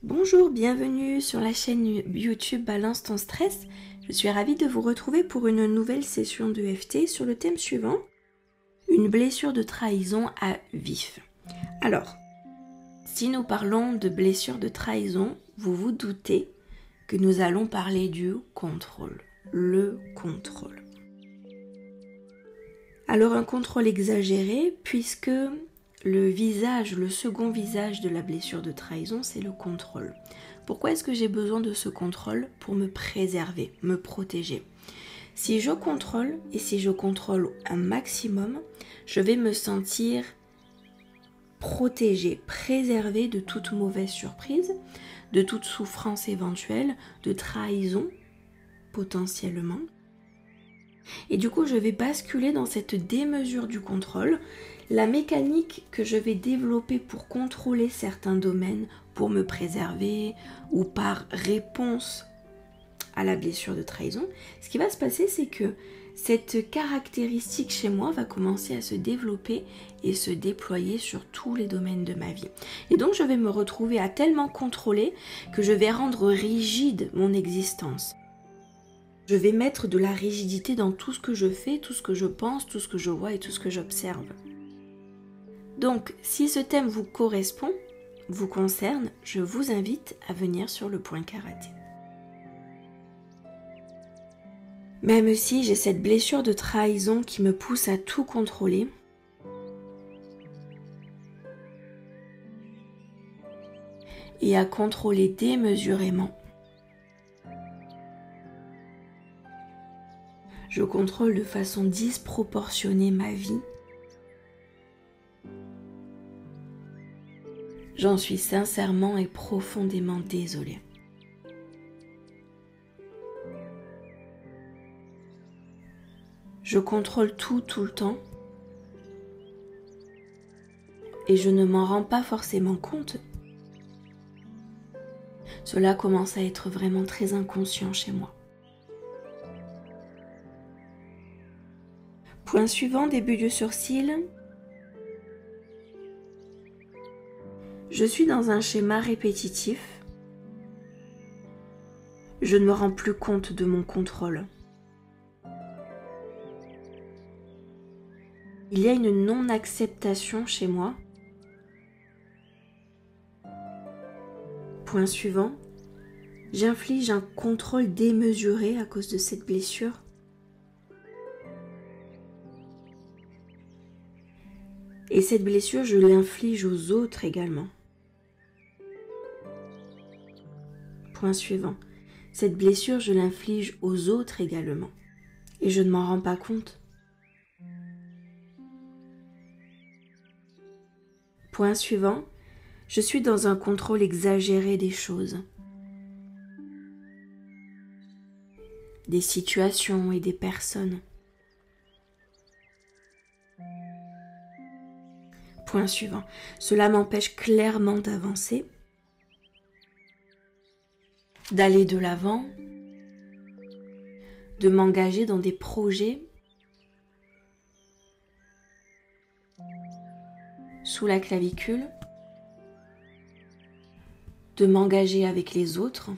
Bonjour, bienvenue sur la chaîne YouTube Balance ton stress. Je suis ravie de vous retrouver pour une nouvelle session de d'EFT sur le thème suivant, une blessure de trahison à vif. Alors, si nous parlons de blessure de trahison, vous vous doutez que nous allons parler du contrôle, le contrôle. Alors un contrôle exagéré puisque le second visage de la blessure de trahison, c'est le contrôle. Pourquoi est-ce que j'ai besoin de ce contrôle? Pour me préserver, me protéger. Si je contrôle, et si je contrôle un maximum, je vais me sentir protégée, préservée de toute mauvaise surprise, de toute souffrance éventuelle, de trahison potentiellement. Et du coup, je vais basculer dans cette démesure du contrôle. La mécanique que je vais développer pour contrôler certains domaines, pour me préserver ou par réponse à la blessure de trahison, ce qui va se passer, c'est que cette caractéristique chez moi va commencer à se développer et se déployer sur tous les domaines de ma vie. Et donc, je vais me retrouver à tellement contrôler que je vais rendre rigide mon existence. Je vais mettre de la rigidité dans tout ce que je fais, tout ce que je pense, tout ce que je vois et tout ce que j'observe. Donc, si ce thème vous correspond, vous concerne, je vous invite à venir sur le point karaté. Même si j'ai cette blessure de trahison qui me pousse à tout contrôler, et à contrôler démesurément, je contrôle de façon disproportionnée ma vie. J'en suis sincèrement et profondément désolée. Je contrôle tout le temps et je ne m'en rends pas forcément compte. Cela commence à être vraiment très inconscient chez moi. Point suivant, début du sourcil. Je suis dans un schéma répétitif. Je ne me rends plus compte de mon contrôle. Il y a une non-acceptation chez moi. Point suivant. J'inflige un contrôle démesuré à cause de cette blessure. Et cette blessure, je l'inflige aux autres également. Point suivant. Cette blessure, je l'inflige aux autres également. Et je ne m'en rends pas compte. Point suivant. Je suis dans un contrôle exagéré des choses. Des situations et des personnes. Point suivant. Cela m'empêche clairement d'avancer, d'aller de l'avant, de m'engager dans des projets sous la clavicule, de m'engager avec les autres.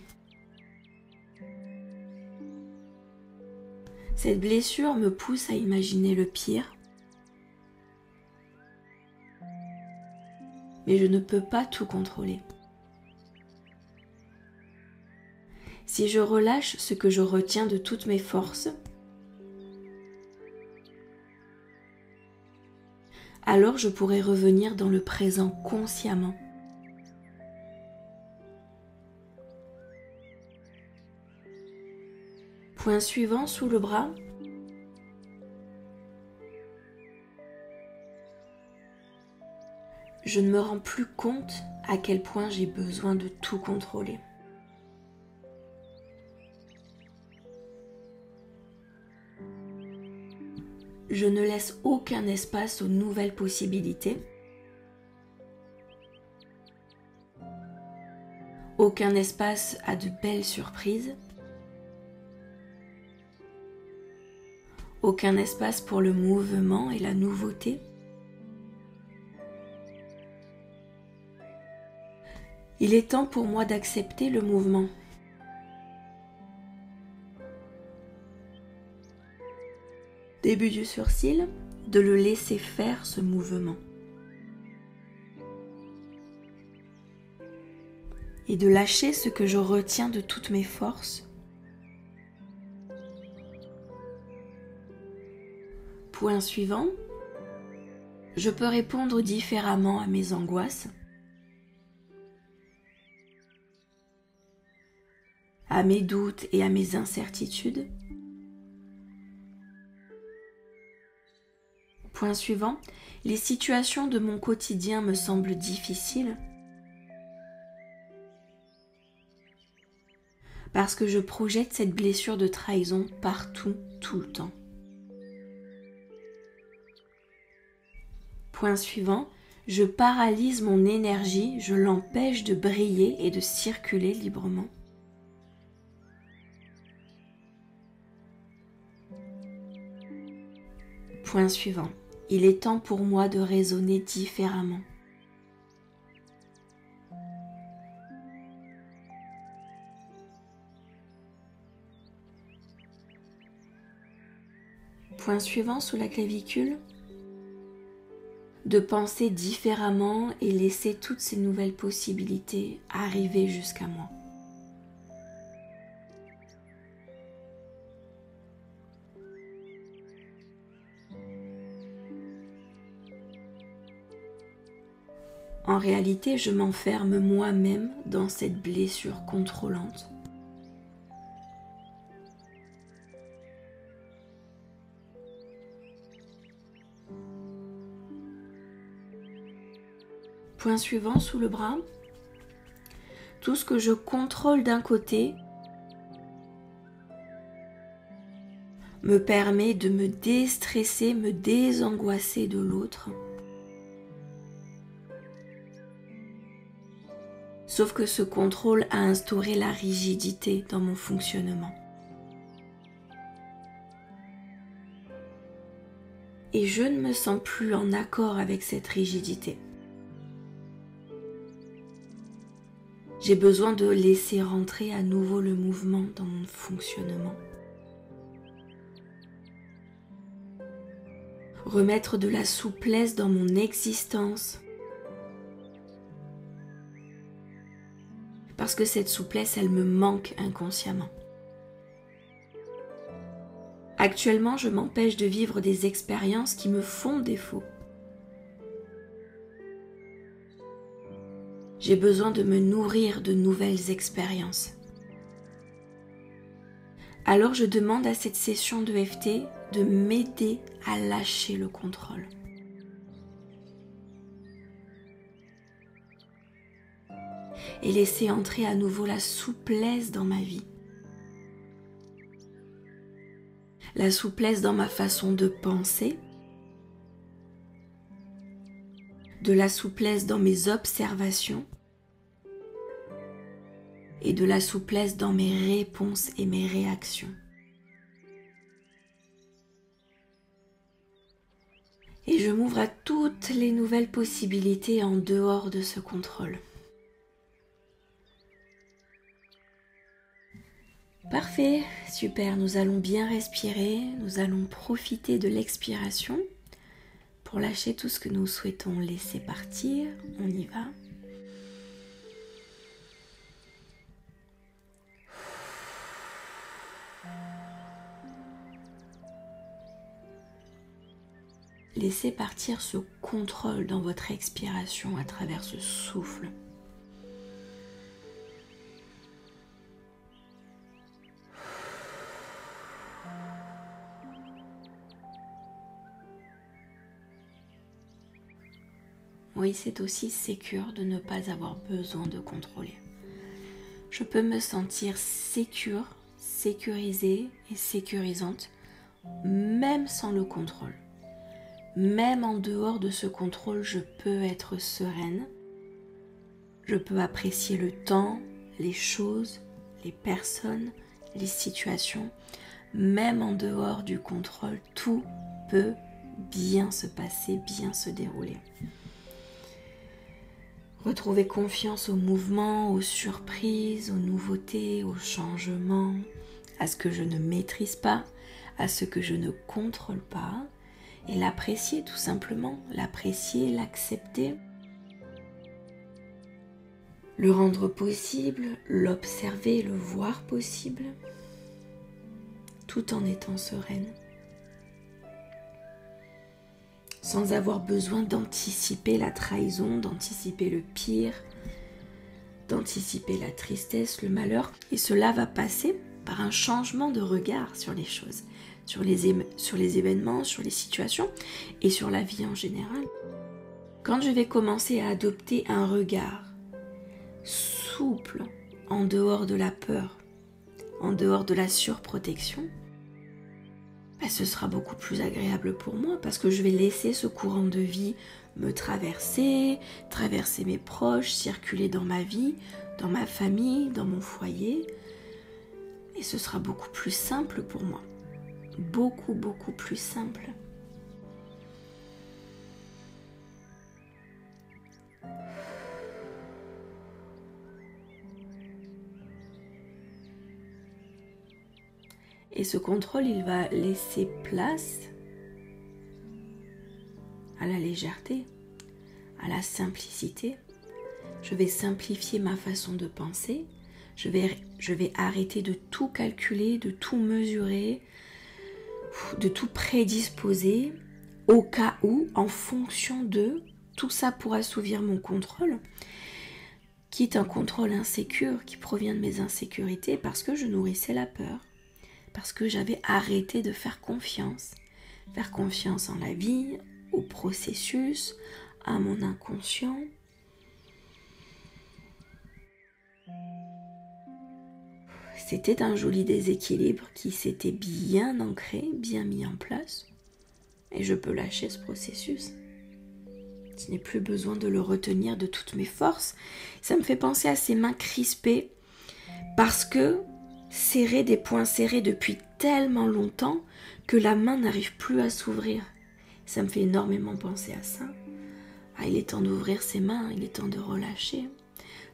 Cette blessure me pousse à imaginer le pire. Mais je ne peux pas tout contrôler. Si je relâche ce que je retiens de toutes mes forces, alors je pourrai revenir dans le présent consciemment. Point suivant, sous le bras. Je ne me rends plus compte à quel point j'ai besoin de tout contrôler. Je ne laisse aucun espace aux nouvelles possibilités, aucun espace à de belles surprises, aucun espace pour le mouvement et la nouveauté. Il est temps pour moi d'accepter le mouvement. Début du sourcil, de le laisser faire ce mouvement. Et de lâcher ce que je retiens de toutes mes forces. Point suivant, je peux répondre différemment à mes angoisses, à mes doutes et à mes incertitudes. Point suivant, les situations de mon quotidien me semblent difficiles parce que je projette cette blessure de trahison partout, tout le temps. Point suivant, je paralyse mon énergie, je l'empêche de briller et de circuler librement. Point suivant, il est temps pour moi de raisonner différemment. Point suivant sous la clavicule, de penser différemment et laisser toutes ces nouvelles possibilités arriver jusqu'à moi. En réalité, je m'enferme moi-même dans cette blessure contrôlante. Point suivant sous le bras. Tout ce que je contrôle d'un côté me permet de me déstresser, me désangoisser de l'autre. Sauf que ce contrôle a instauré la rigidité dans mon fonctionnement. Et je ne me sens plus en accord avec cette rigidité. J'ai besoin de laisser rentrer à nouveau le mouvement dans mon fonctionnement. Remettre de la souplesse dans mon existence. Parce que cette souplesse, elle me manque inconsciemment. Actuellement, je m'empêche de vivre des expériences qui me font défaut. J'ai besoin de me nourrir de nouvelles expériences. Alors je demande à cette session de FT de m'aider à lâcher le contrôle. Et laisser entrer à nouveau la souplesse dans ma vie. La souplesse dans ma façon de penser, de la souplesse dans mes observations et de la souplesse dans mes réponses et mes réactions. Et je m'ouvre à toutes les nouvelles possibilités en dehors de ce contrôle. Parfait, super, nous allons bien respirer, nous allons profiter de l'expiration pour lâcher tout ce que nous souhaitons laisser partir. On y va. Laissez partir ce contrôle dans votre expiration à travers ce souffle. Oui, c'est aussi sécure de ne pas avoir besoin de contrôler. Je peux me sentir sécurisée et sécurisante, même sans le contrôle. Même en dehors de ce contrôle, je peux être sereine. Je peux apprécier le temps, les choses, les personnes, les situations. Même en dehors du contrôle, tout peut bien se passer, bien se dérouler. Retrouver confiance au mouvement, aux surprises, aux nouveautés, aux changements, à ce que je ne maîtrise pas, à ce que je ne contrôle pas, et l'apprécier tout simplement, l'apprécier, l'accepter, le rendre possible, l'observer, le voir possible, tout en étant sereine, sans avoir besoin d'anticiper la trahison, d'anticiper le pire, d'anticiper la tristesse, le malheur. Et cela va passer par un changement de regard sur les choses, sur les événements, sur les situations et sur la vie en général. Quand je vais commencer à adopter un regard souple, en dehors de la peur, en dehors de la surprotection, ce sera beaucoup plus agréable pour moi parce que je vais laisser ce courant de vie me traverser mes proches, circuler dans ma vie, dans ma famille, dans mon foyer. Et ce sera beaucoup plus simple pour moi. Beaucoup, beaucoup plus simple. Et ce contrôle, il va laisser place à la légèreté, à la simplicité. Je vais simplifier ma façon de penser. Je vais arrêter de tout calculer, de tout mesurer, de tout prédisposer au cas où, en fonction de, tout ça pour assouvir mon contrôle, qui est un contrôle insécure, qui provient de mes insécurités parce que je nourrissais la peur. Parce que j'avais arrêté de faire confiance en la vie, au processus, à mon inconscient. C'était un joli déséquilibre qui s'était bien ancré, bien mis en place. Et je peux lâcher ce processus. Je n'ai plus besoin de le retenir de toutes mes forces. Ça me fait penser à ces mains crispées parce que serrer des poings serrés depuis tellement longtemps que la main n'arrive plus à s'ouvrir. Ça me fait énormément penser à ça. Il est temps d'ouvrir ses mains, il est temps de relâcher,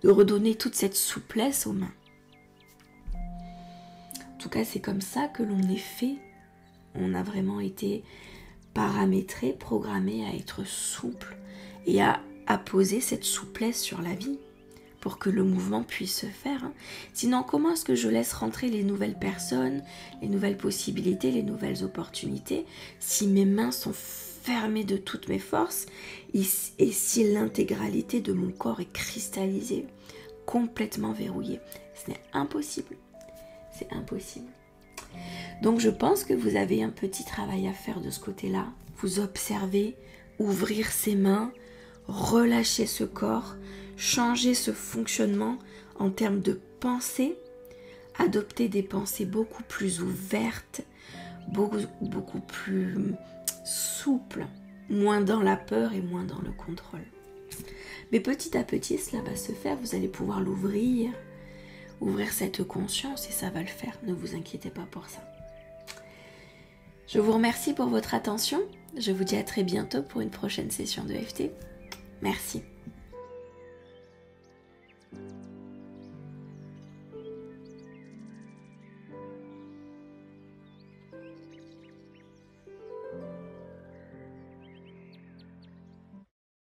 de redonner toute cette souplesse aux mains. En tout cas, c'est comme ça que l'on est fait. On a vraiment été paramétré, programmé à être souple et à poser cette souplesse sur la vie pour que le mouvement puisse se faire. Sinon, comment est-ce que je laisse rentrer les nouvelles personnes, les nouvelles possibilités, les nouvelles opportunités, si mes mains sont fermées de toutes mes forces et si l'intégralité de mon corps est cristallisée, complètement verrouillée? Ce n'est impossible. C'est impossible. Donc je pense que vous avez un petit travail à faire de ce côté-là. Vous observez, ouvrir ses mains, relâcher ce corps, changer ce fonctionnement en termes de pensée, adopter des pensées beaucoup plus ouvertes, beaucoup plus souples, moins dans la peur et moins dans le contrôle. Mais petit à petit, cela va se faire, vous allez pouvoir l'ouvrir, ouvrir cette conscience et ça va le faire, ne vous inquiétez pas pour ça. Je vous remercie pour votre attention, je vous dis à très bientôt pour une prochaine session de EFT. Merci.